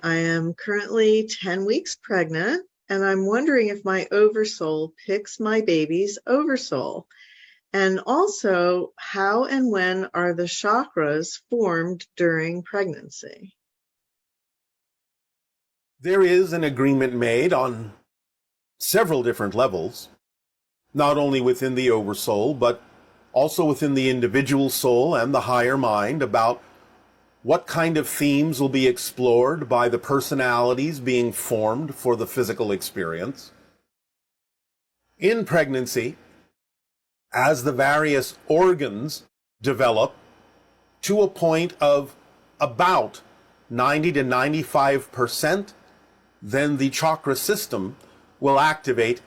I am currently 10 weeks pregnant, and I'm wondering if my oversoul picks my baby's oversoul. And also, how and when are the chakras formed during pregnancy? There is an agreement made on several different levels, not only within the oversoul, but also within the individual soul and the higher mind about what kind of themes will be explored by the personalities being formed for the physical experience. In pregnancy, as the various organs develop to a point of about 90 to 95%, then the chakra system will activate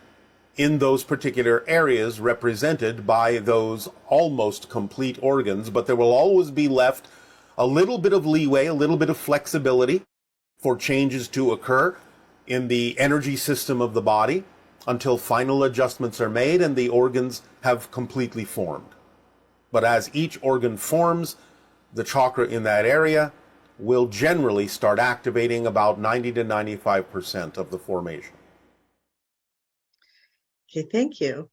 in those particular areas represented by those almost complete organs, but there will always be left a little bit of leeway, a little bit of flexibility for changes to occur in the energy system of the body until final adjustments are made and the organs have completely formed. But as each organ forms, the chakra in that area will generally start activating about 90 to 95% of the formation. Okay, thank you.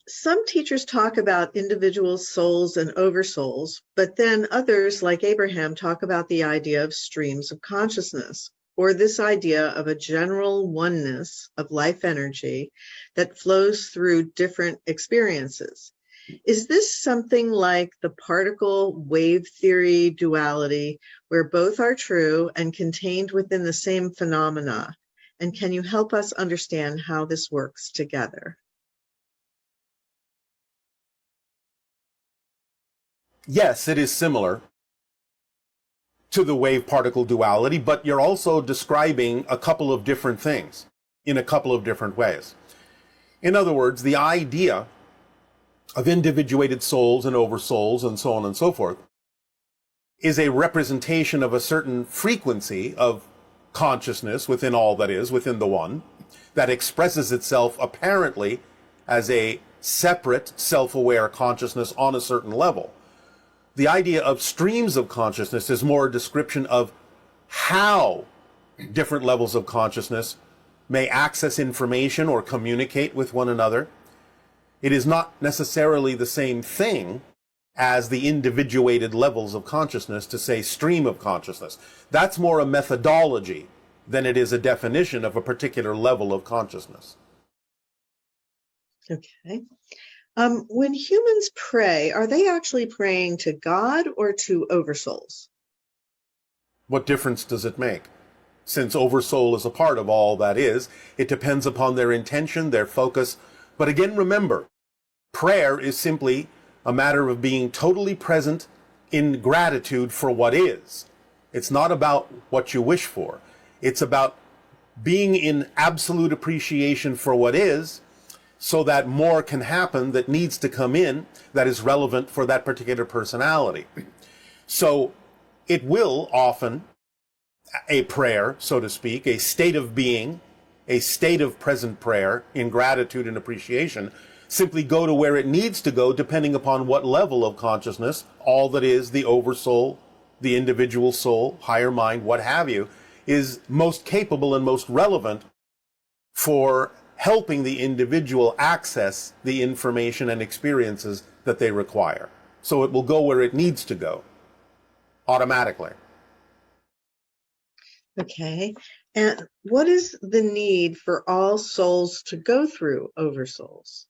Some teachers talk about individual souls and oversouls, but then others, like Abraham, talk about the idea of streams of consciousness, or this idea of a general oneness of life energy that flows through different experiences. Is this something like the particle wave theory duality, where both are true and contained within the same phenomena? And can you help us understand how this works together? Yes, it is similar to the wave-particle duality, but you're also describing a couple of different things in a couple of different ways. In other words, the idea of individuated souls and oversouls and so on and so forth is a representation of a certain frequency of consciousness within all that is, within the one, that expresses itself apparently as a separate, self-aware consciousness on a certain level. The idea of streams of consciousness is more a description of how different levels of consciousness may access information or communicate with one another. It is not necessarily the same thing as the individuated levels of consciousness to say stream of consciousness. That's more a methodology than it is a definition of a particular level of consciousness. Okay. When humans pray, are they actually praying to God or to oversouls? What difference does it make? Since oversoul is a part of all that is, it depends upon their intention, their focus. But again, remember, prayer is simply a matter of being totally present in gratitude for what is. It's not about what you wish for. It's about being in absolute appreciation for what is, so that more can happen that needs to come in that is relevant for that particular personality. So it will often, a prayer, so to speak, a state of being, a state of present prayer in gratitude and appreciation, simply go to where it needs to go depending upon what level of consciousness, all that is, the oversoul, the individual soul, higher mind, what have you, is most capable and most relevant for helping the individual access the information and experiences that they require. So it will go where it needs to go, automatically. Okay. And what is the need for all souls to go through oversouls?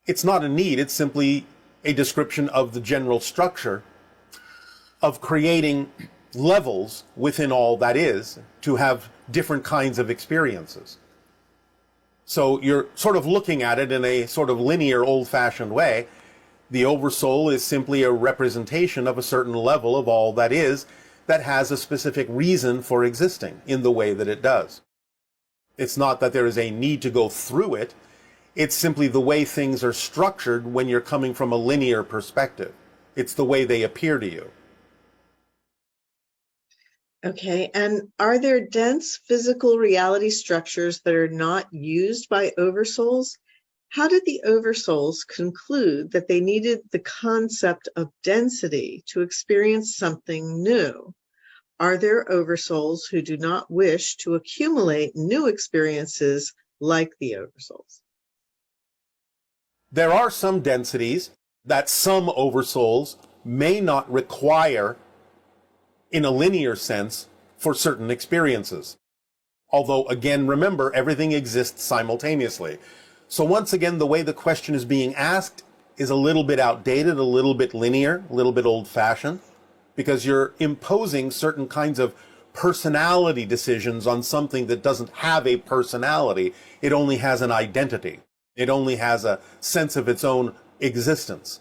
It's not a need, it's simply a description of the general structure of creating levels within all that is to have different kinds of experiences. So you're sort of looking at it in a sort of linear, old-fashioned way. The oversoul is simply a representation of a certain level of all that is that has a specific reason for existing in the way that it does. It's not that there is a need to go through it. It's simply the way things are structured when you're coming from a linear perspective. It's the way they appear to you. Okay, and are there dense physical reality structures that are not used by oversouls? How did the oversouls conclude that they needed the concept of density to experience something new? Are there oversouls who do not wish to accumulate new experiences like the oversouls? There are some densities that some oversouls may not require in a linear sense for certain experiences. Although, again, remember, everything exists simultaneously. So once again, the way the question is being asked is a little bit outdated, a little bit linear, a little bit old-fashioned, because you're imposing certain kinds of personality decisions on something that doesn't have a personality. It only has an identity. It only has a sense of its own existence.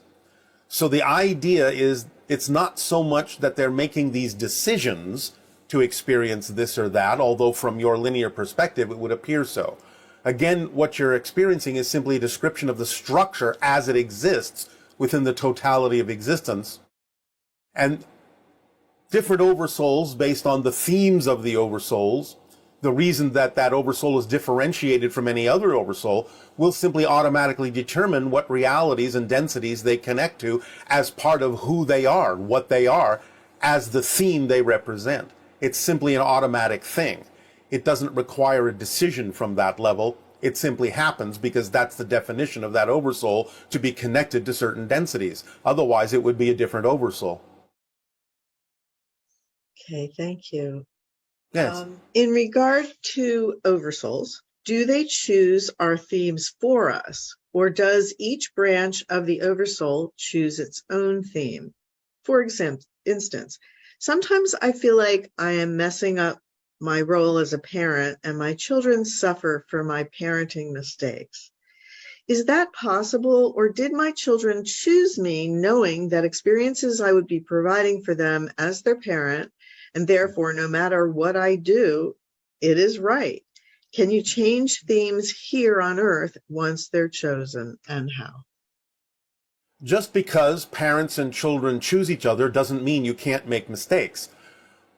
So the idea is it's not so much that they're making these decisions to experience this or that, although from your linear perspective it would appear so. Again, what you're experiencing is simply a description of the structure as it exists within the totality of existence. And different oversouls, based on the themes of the oversouls, the reason that that oversoul is differentiated from any other oversoul, will simply automatically determine what realities and densities they connect to as part of who they are, what they are, as the theme they represent. It's simply an automatic thing. It doesn't require a decision from that level. It simply happens because that's the definition of that oversoul, to be connected to certain densities. Otherwise, it would be a different oversoul. Okay, thank you. Yes. In regard to oversouls, do they choose our themes for us, or does each branch of the oversoul choose its own theme? For instance, sometimes I feel like I am messing up my role as a parent and my children suffer for my parenting mistakes. Is that possible, or did my children choose me knowing that experiences I would be providing for them as their parent, and therefore no matter what I do, it is right? Can you change themes here on earth once they're chosen, and how? Just because parents and children choose each other doesn't mean you can't make mistakes.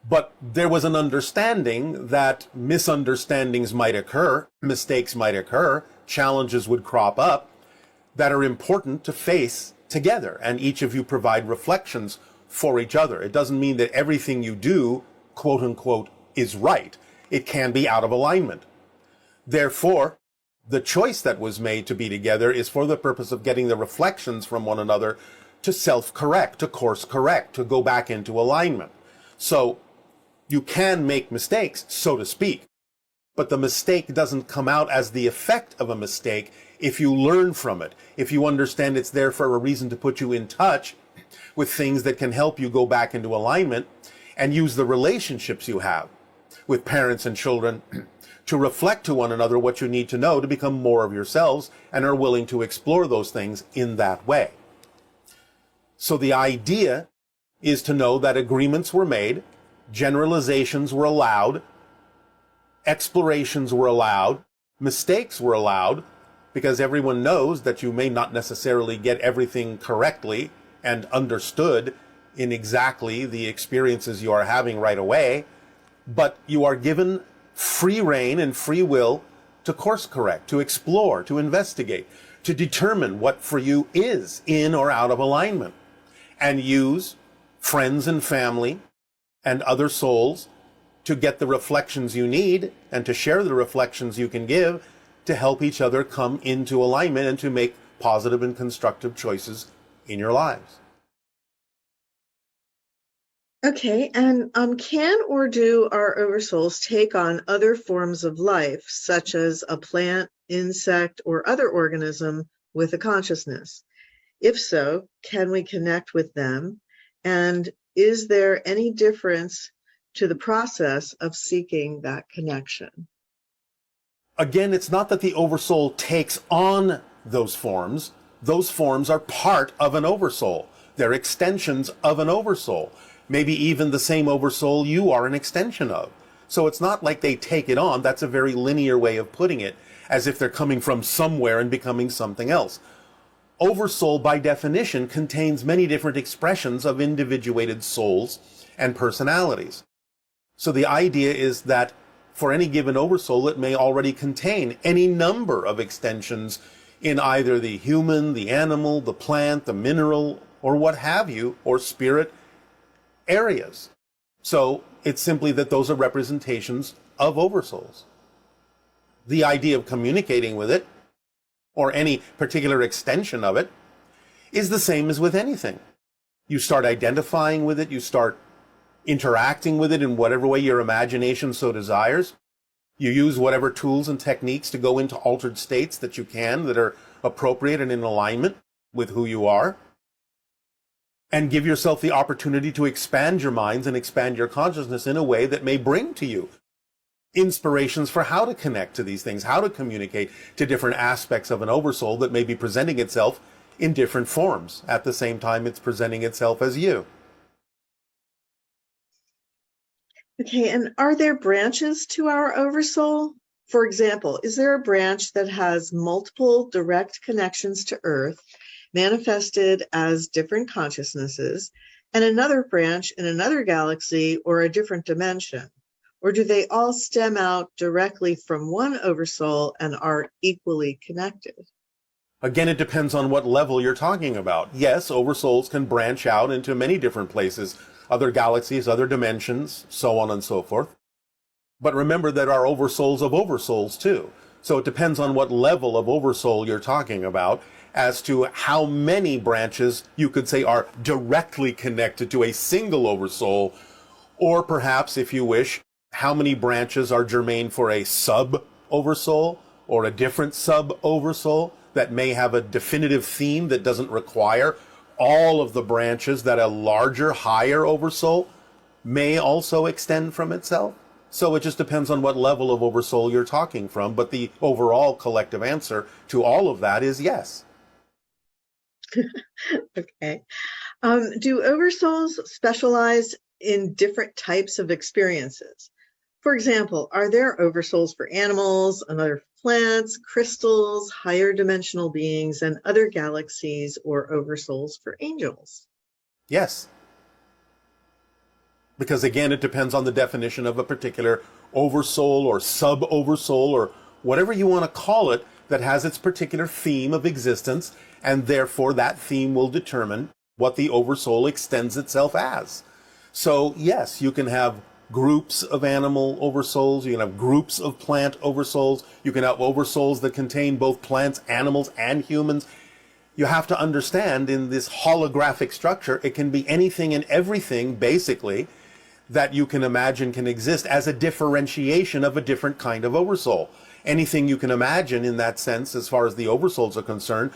But there was an understanding that misunderstandings might occur, mistakes might occur, challenges would crop up that are important to face together, and each of you provide reflections for each other. It doesn't mean that everything you do, quote unquote, is right. It can be out of alignment. Therefore, the choice that was made to be together is for the purpose of getting the reflections from one another to self-correct, to course correct, to go back into alignment. So you can make mistakes, so to speak, but the mistake doesn't come out as the effect of a mistake if you learn from it, if you understand it's there for a reason to put you in touch with things that can help you go back into alignment, and use the relationships you have with parents and children to reflect to one another what you need to know to become more of yourselves, and are willing to explore those things in that way. So the idea is to know that agreements were made, generalizations were allowed, explorations were allowed, mistakes were allowed, because everyone knows that you may not necessarily get everything correctly and understood in exactly the experiences you are having right away, but you are given free rein and free will to course correct, to explore, to investigate, to determine what for you is in or out of alignment, and use friends and family and other souls to get the reflections you need and to share the reflections you can give to help each other come into alignment and to make positive and constructive choices in your lives. Okay, and can or do our oversouls take on other forms of life, such as a plant, insect, or other organism with a consciousness? If so, can we connect with them? And is there any difference to the process of seeking that connection? Again, it's not that the oversoul takes on those forms. Those forms are part of an oversoul. They're extensions of an oversoul. Maybe even the same oversoul you are an extension of. So it's not like they take it on. That's a very linear way of putting it, as if they're coming from somewhere and becoming something else. Oversoul, by definition, contains many different expressions of individuated souls and personalities. So the idea is that for any given oversoul, it may already contain any number of extensions in either the human, the animal, the plant, the mineral, or what have you, or spirit areas. So It's simply that those are representations of oversouls. The idea of communicating with it, or any particular extension of it, is the same as with anything. You start identifying with it, you start interacting with it in whatever way your imagination so desires. You use whatever tools and techniques to go into altered states that you can, that are appropriate and in alignment with who you are. And give yourself the opportunity to expand your minds and expand your consciousness in a way that may bring to you inspirations for how to connect to these things, how to communicate to different aspects of an oversoul that may be presenting itself in different forms at the same time it's presenting itself as you. Okay, and are there branches to our oversoul? For example, is there a branch that has multiple direct connections to Earth, manifested as different consciousnesses, and another branch in another galaxy or a different dimension? Or do they all stem out directly from one oversoul and are equally connected? Again, it depends on what level you're talking about. Yes, oversouls can branch out into many different places, other galaxies, other dimensions, so on and so forth. But remember that there are oversouls of oversouls too. So it depends on what level of oversoul you're talking about as to how many branches you could say are directly connected to a single oversoul, or perhaps, if you wish, how many branches are germane for a sub-oversoul or a different sub-oversoul that may have a definitive theme that doesn't require all of the branches that a larger, higher oversoul may also extend from itself. So it just depends on what level of oversoul you're talking from, but the overall collective answer to all of that is yes. Okay. Do oversouls specialize in different types of experiences? For example, are there oversouls for animals, another for plants, crystals, higher dimensional beings, and other galaxies, or oversouls for angels? Yes. Because again, it depends on the definition of a particular oversoul or sub-oversoul or whatever you want to call it that has its particular theme of existence, and therefore that theme will determine what the oversoul extends itself as. So yes, you can have groups of animal oversouls, you can have groups of plant oversouls, you can have oversouls that contain both plants, animals, and humans. You have to understand in this holographic structure, it can be anything and everything, basically, that you can imagine can exist as a differentiation of a different kind of oversoul. Anything you can imagine in that sense, as far as the oversouls are concerned,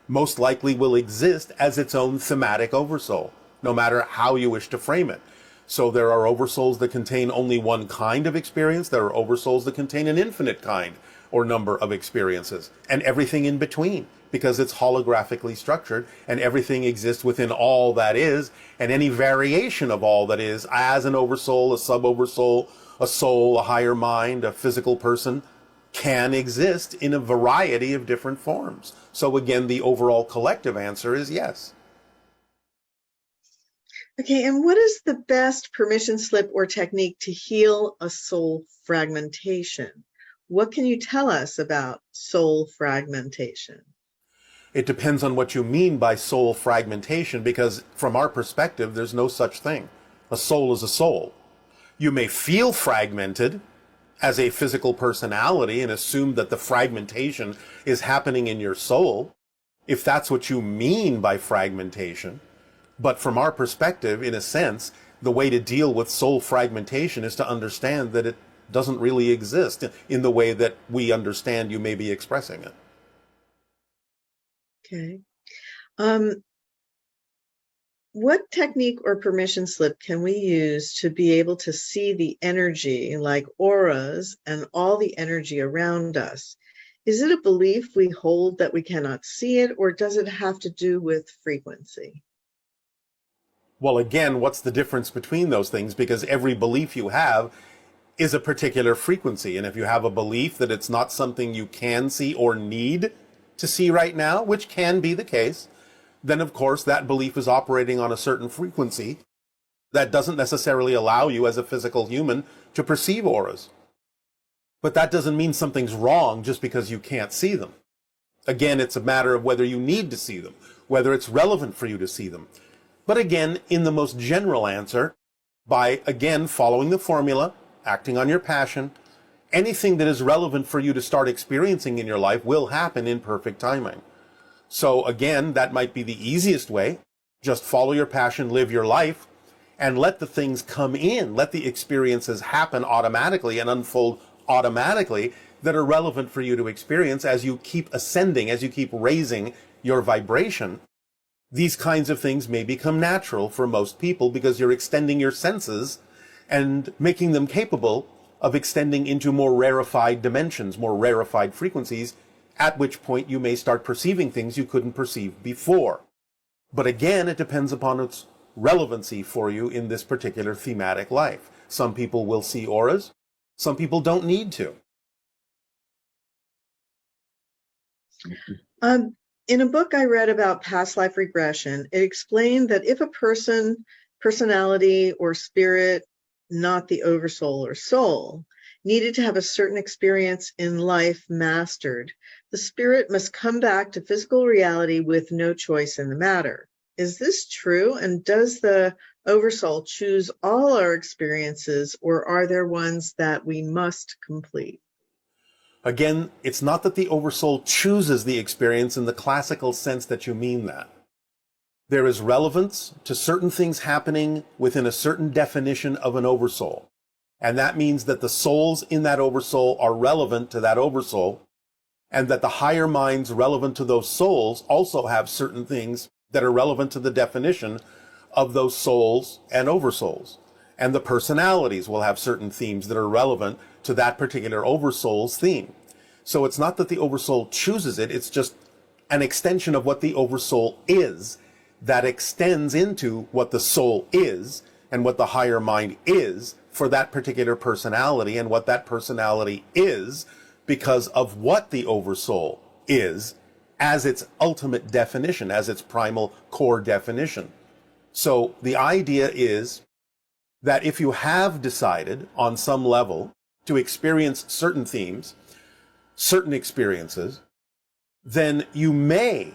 most likely will exist as its own thematic oversoul, no matter how you wish to frame it. So there are oversouls that contain only one kind of experience. There are oversouls that contain an infinite kind or number of experiences, and everything in between, because it's holographically structured, and everything exists within all that is, and any variation of all that is, as an oversoul, a sub-oversoul, a soul, a higher mind, a physical person, can exist in a variety of different forms. So again, the overall collective answer is yes. Okay, and what is the best permission slip or technique to heal a soul fragmentation? What can you tell us about soul fragmentation? It depends on what you mean by soul fragmentation, because from our perspective, there's no such thing. A soul is a soul. You may feel fragmented as a physical personality and assume that the fragmentation is happening in your soul, if that's what you mean by fragmentation. But from our perspective, in a sense, the way to deal with soul fragmentation is to understand that it doesn't really exist in the way that we understand you may be expressing it. Okay. What technique or permission slip can we use to be able to see the energy, like auras and all the energy around us? Is it a belief we hold that we cannot see it, or does it have to do with frequency? Well, again, what's the difference between those things? Because every belief you have is a particular frequency. And if you have a belief that it's not something you can see or need to see right now, which can be the case, then of course that belief is operating on a certain frequency that doesn't necessarily allow you as a physical human to perceive auras. But that doesn't mean something's wrong just because you can't see them. Again, it's a matter of whether you need to see them, whether it's relevant for you to see them. But again, in the most general answer, by, again, following the formula, acting on your passion. Anything that is relevant for you to start experiencing in your life will happen in perfect timing. So again, that might be the easiest way. Just follow your passion, live your life, and let the things come in. Let the experiences happen automatically and unfold automatically that are relevant for you to experience as you keep ascending, as you keep raising your vibration. These kinds of things may become natural for most people because you're extending your senses and making them capable of extending into more rarefied dimensions, more rarefied frequencies, at which point you may start perceiving things you couldn't perceive before. But again, it depends upon its relevancy for you in this particular thematic life. Some people will see auras, some people don't need to. In a book I read about past life regression, it explained that if a personality or spirit, not the oversoul or soul, needed to have a certain experience in life mastered, the spirit must come back to physical reality with no choice in the matter. Is this true? And does the oversoul choose all our experiences, or are there ones that we must complete? Again, it's not that the oversoul chooses the experience in the classical sense that you mean that. There is relevance to certain things happening within a certain definition of an oversoul. And that means that the souls in that oversoul are relevant to that oversoul, and that the higher minds relevant to those souls also have certain things that are relevant to the definition of those souls and oversouls. And the personalities will have certain themes that are relevant to that particular oversoul's theme. So it's not that the oversoul chooses it, it's just an extension of what the oversoul is that extends into what the soul is and what the higher mind is for that particular personality, and what that personality is because of what the oversoul is as its ultimate definition, as its primal core definition. So the idea is that if you have decided on some level to experience certain themes, certain experiences, then you may,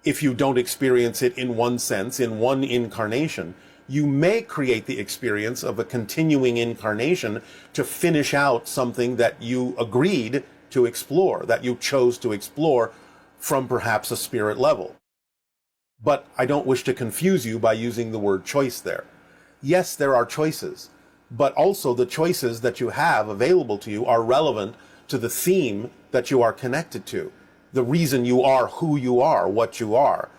if you don't experience it in one sense, in one incarnation, you may create the experience of a continuing incarnation to finish out something that you agreed to explore, that you chose to explore from perhaps a spirit level. But I don't wish to confuse you by using the word choice there. Yes, there are choices, but also the choices that you have available to you are relevant to the theme that you are connected to, the reason you are who you are, what you are.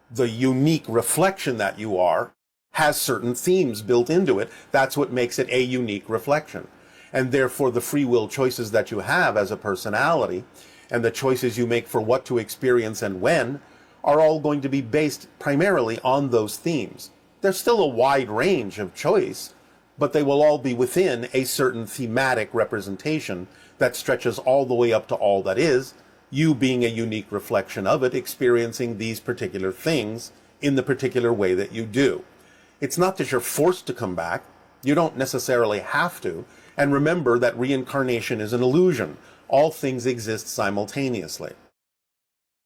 The unique reflection that you are has certain themes built into it. That's what makes it a unique reflection. And therefore, the free will choices that you have as a personality and the choices you make for what to experience and when are all going to be based primarily on those themes. There's still a wide range of choice, but they will all be within a certain thematic representation that stretches all the way up to all that is, you being a unique reflection of it, experiencing these particular things in the particular way that you do. It's not that you're forced to come back. You don't necessarily have to. And remember that reincarnation is an illusion. All things exist simultaneously.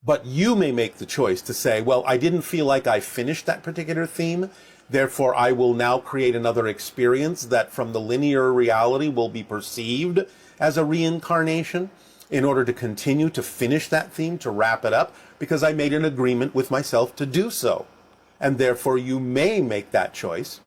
But you may make the choice to say, well, I didn't feel like I finished that particular theme, therefore I will now create another experience that from the linear reality will be perceived as a reincarnation in order to continue to finish that theme, to wrap it up, because I made an agreement with myself to do so. And therefore you may make that choice.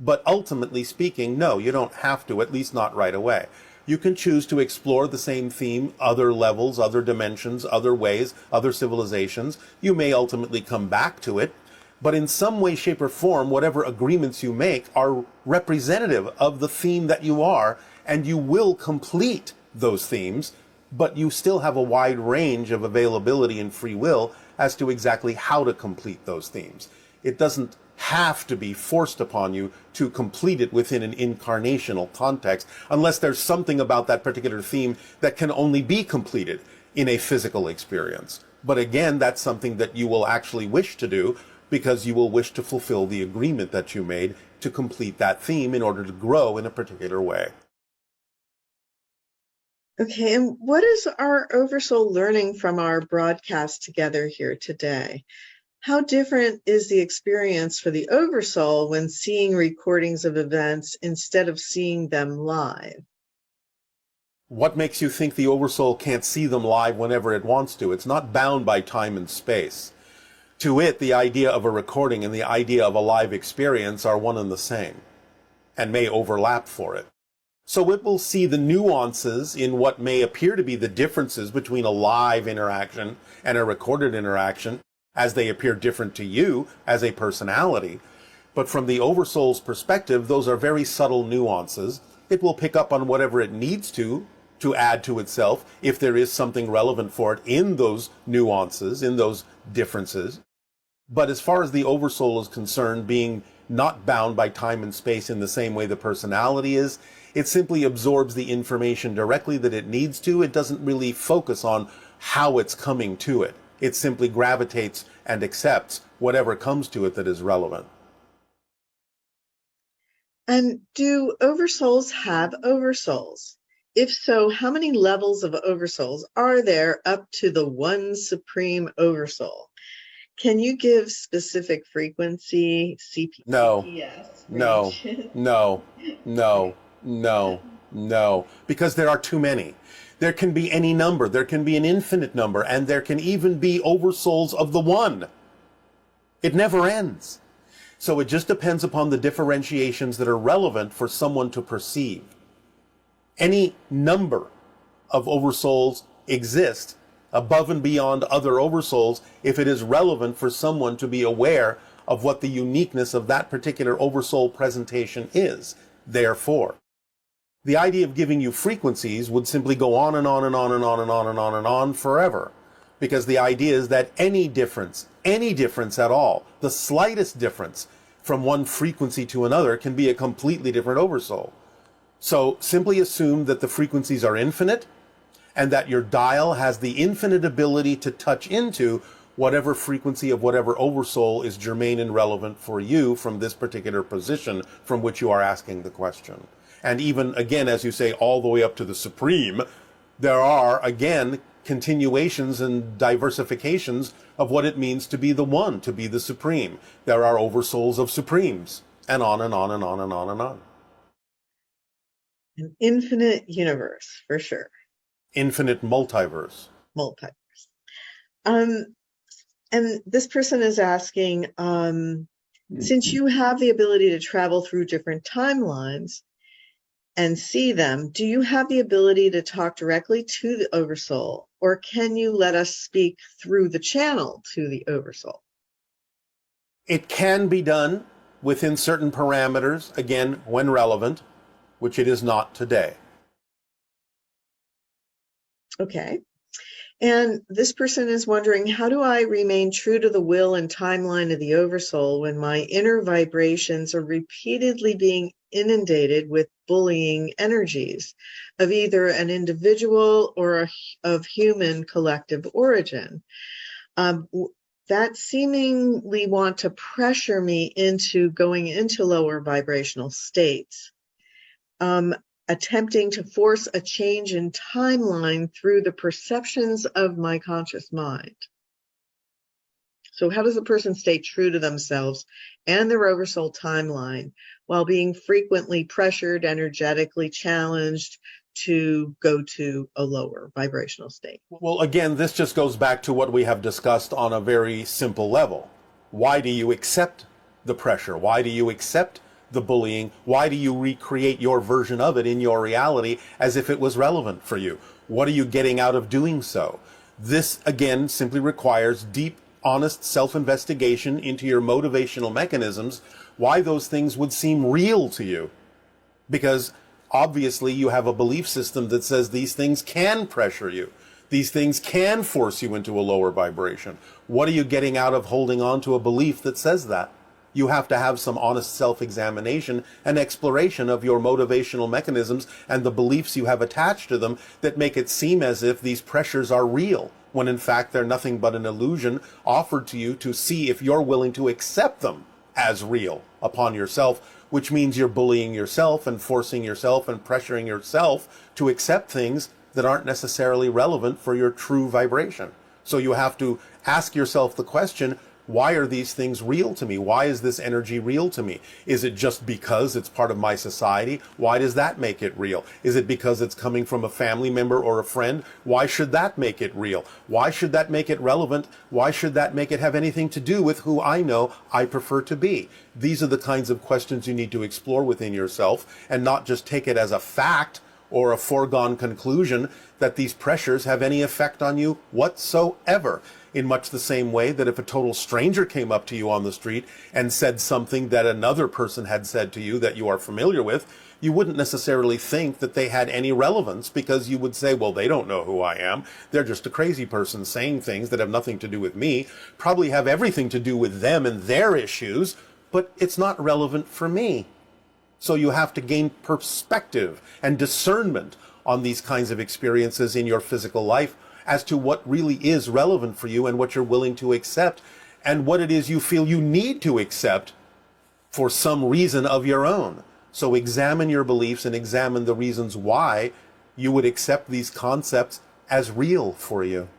But ultimately speaking, no, you don't have to, at least not right away. You can choose to explore the same theme, other levels, other dimensions, other ways, other civilizations. You may ultimately come back to it, but in some way, shape, or form, whatever agreements you make are representative of the theme that you are, and you will complete those themes, but you still have a wide range of availability and free will as to exactly how to complete those themes. It doesn't have to be forced upon you to complete it within an incarnational context, unless there's something about that particular theme that can only be completed in a physical experience. But again, that's something that you will actually wish to do because you will wish to fulfill the agreement that you made to complete that theme in order to grow in a particular way. Okay, and what is our oversoul learning from our broadcast together here today? How different is the experience for the oversoul when seeing recordings of events instead of seeing them live? What makes you think the oversoul can't see them live whenever it wants to? It's not bound by time and space. To it, the idea of a recording and the idea of a live experience are one and the same, and may overlap for it. So it will see the nuances in what may appear to be the differences between a live interaction and a recorded interaction, as they appear different to you as a personality. But from the oversoul's perspective, those are very subtle nuances. It will pick up on whatever it needs to add to itself, if there is something relevant for it in those nuances, in those differences. But as far as the oversoul is concerned, being not bound by time and space in the same way the personality is, it simply absorbs the information directly that it needs to. It doesn't really focus on how it's coming to it. It simply gravitates and accepts whatever comes to it that is relevant. And do oversouls have oversouls? If so, how many levels of oversouls are there up to the one supreme oversoul? Can you give specific frequency, CPS? No, because there are too many. There can be any number, there can be an infinite number, and there can even be oversouls of the one. It never ends. So it just depends upon the differentiations that are relevant for someone to perceive. Any number of oversouls exist above and beyond other oversouls if it is relevant for someone to be aware of what the uniqueness of that particular oversoul presentation is. Therefore, the idea of giving you frequencies would simply go on and on and on and on and on and on and on forever. Because the idea is that any difference at all, the slightest difference from one frequency to another can be a completely different oversoul. So simply assume that the frequencies are infinite and that your dial has the infinite ability to touch into whatever frequency of whatever oversoul is germane and relevant for you from this particular position from which you are asking the question. And even, again, as you say, all the way up to the supreme, there are, again, continuations and diversifications of what it means to be the one, to be the supreme. There are oversouls of supremes, and on and on and on and on and on. An infinite universe, for sure. Infinite multiverse. Multiverse. And this person is asking, since you have the ability to travel through different timelines and see them, do you have the ability to talk directly to the oversoul, or can you let us speak through the channel to the oversoul? It can be done within certain parameters, again, when relevant, which it is not today. Okay. And this person is wondering, how do I remain true to the will and timeline of the oversoul when my inner vibrations are repeatedly being inundated with bullying energies of either an individual or of human collective origin that seemingly want to pressure me into going into lower vibrational states? Attempting to force a change in timeline through the perceptions of my conscious mind. So how does a person stay true to themselves and their oversoul timeline while being frequently pressured, energetically challenged to go to a lower vibrational state? Well, again, this just goes back to what we have discussed on a very simple level. Why do you accept the pressure? Why do you accept the bullying? Why do you recreate your version of it in your reality as if it was relevant for you? What are you getting out of doing so? This, again, simply requires deep, honest self-investigation into your motivational mechanisms, why those things would seem real to you. Because obviously you have a belief system that says these things can pressure you. These things can force you into a lower vibration. What are you getting out of holding on to a belief that says that? You have to have some honest self-examination and exploration of your motivational mechanisms and the beliefs you have attached to them that make it seem as if these pressures are real, when in fact they're nothing but an illusion offered to you to see if you're willing to accept them as real upon yourself, which means you're bullying yourself and forcing yourself and pressuring yourself to accept things that aren't necessarily relevant for your true vibration. So you have to ask yourself the question, Why are these things real to me? Why is this energy real to me? Is it just because it's part of my society? Why does that make it real? Is it because it's coming from a family member or a friend? Why should that make it real? Why should that make it relevant? Why should that make it have anything to do with who I know I prefer to be? These are the kinds of questions you need to explore within yourself, and not just take it as a fact or a foregone conclusion that these pressures have any effect on you whatsoever. In much the same way that if a total stranger came up to you on the street and said something that another person had said to you that you are familiar with, you wouldn't necessarily think that they had any relevance, because you would say, well, they don't know who I am. They're just a crazy person saying things that have nothing to do with me, probably have everything to do with them and their issues, but it's not relevant for me. So you have to gain perspective and discernment on these kinds of experiences in your physical life as to what really is relevant for you and what you're willing to accept, and what it is you feel you need to accept for some reason of your own. So examine your beliefs and examine the reasons why you would accept these concepts as real for you.